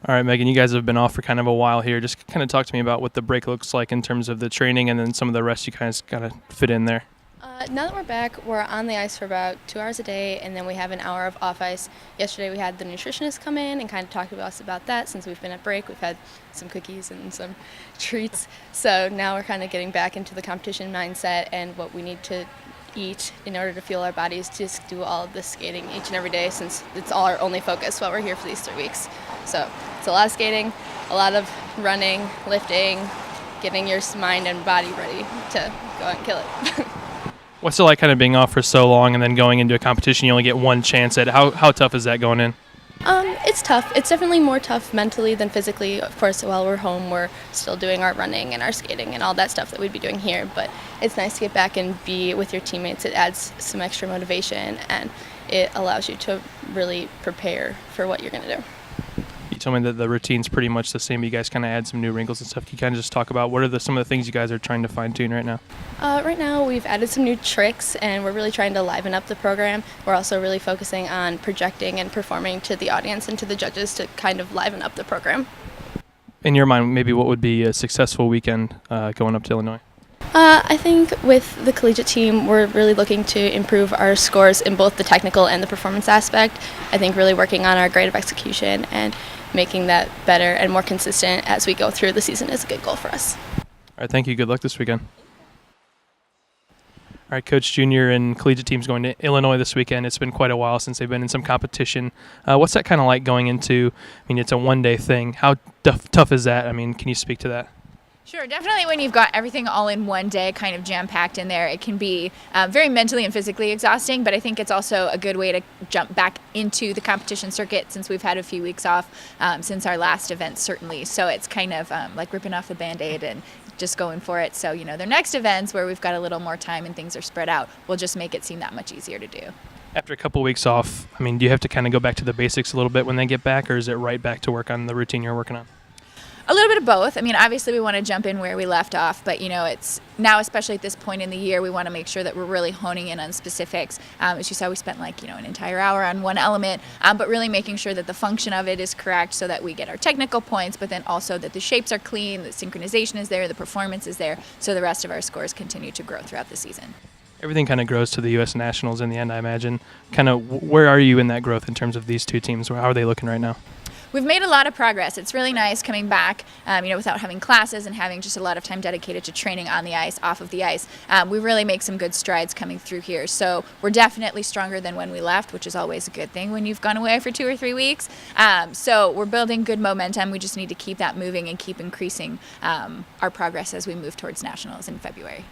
All right, Megan, you guys have been off for kind of a while here. Just kind of talk to me about what the break looks like in terms of the training and then some of the rest you kind of got to fit in there. Now that we're back, we're on the ice for about 2 hours a day, and then we have an hour of off ice. Yesterday we had the nutritionist come in and kind of talk to us about that. Since we've been at break, we've had some cookies and some treats. So now we're kind of getting back into the competition mindset and what we need to eat in order to fuel our bodies to just do all of this skating each and every day, since it's all our only focus while we're here for these 3 weeks. So it's a lot of skating, a lot of running, lifting, getting your mind and body ready to go out and kill it. What's it like kind of being off for so long and then going into a competition you only get one chance at? How tough is that going in? It's tough. It's definitely more tough mentally than physically. Of course, while we're home, we're still doing our running and our skating and all that stuff that we'd be doing here. But it's nice to get back and be with your teammates. It adds some extra motivation, and it allows you to really prepare for what you're going to do. You told me that the routine's pretty much the same. You guys kind of add some new wrinkles and stuff. Can you kind of just talk about what are some of the things you guys are trying to fine-tune right now? Right now, we've added some new tricks, and we're really trying to liven up the program. We're also really focusing on projecting and performing to the audience and to the judges to kind of liven up the program. In your mind, maybe what would be a successful weekend going up to Illinois? I think with the collegiate team, we're really looking to improve our scores in both the technical and the performance aspect. I think really working on our grade of execution and making that better and more consistent as we go through the season is a good goal for us. All right, thank you. Good luck this weekend. All right, Coach Junior and collegiate team's going to Illinois this weekend. It's been quite a while since they've been in some competition. What's that kind of like going into? I mean, it's a one-day thing. How tough is that? I mean, can you speak to that? Sure, definitely when you've got everything all in one day kind of jam-packed in there, it can be very mentally and physically exhausting, but I think it's also a good way to jump back into the competition circuit since we've had a few weeks off since our last event, certainly. So it's kind of like ripping off the Band-Aid and just going for it. So, their next events where we've got a little more time and things are spread out will just make it seem that much easier to do. After a couple of weeks off, I mean, do you have to kind of go back to the basics a little bit when they get back, or is it right back to work on the routine you're working on? A little bit of both. I mean, obviously we want to jump in where we left off, but it's now, especially at this point in the year, we want to make sure that we're really honing in on specifics. As you saw, we spent an entire hour on one element, but really making sure that the function of it is correct so that we get our technical points, but then also that the shapes are clean, the synchronization is there, the performance is there, so the rest of our scores continue to grow throughout the season. Everything kind of grows to the U.S. Nationals in the end, I imagine. Kind of where are you in that growth in terms of these two teams? How are they looking right now? We've made a lot of progress. It's really nice coming back, without having classes and having just a lot of time dedicated to training on the ice, off of the ice. We really make some good strides coming through here. So we're definitely stronger than when we left, which is always a good thing when you've gone away for 2 or 3 weeks. So we're building good momentum. We just need to keep that moving and keep increasing our progress as we move towards nationals in February.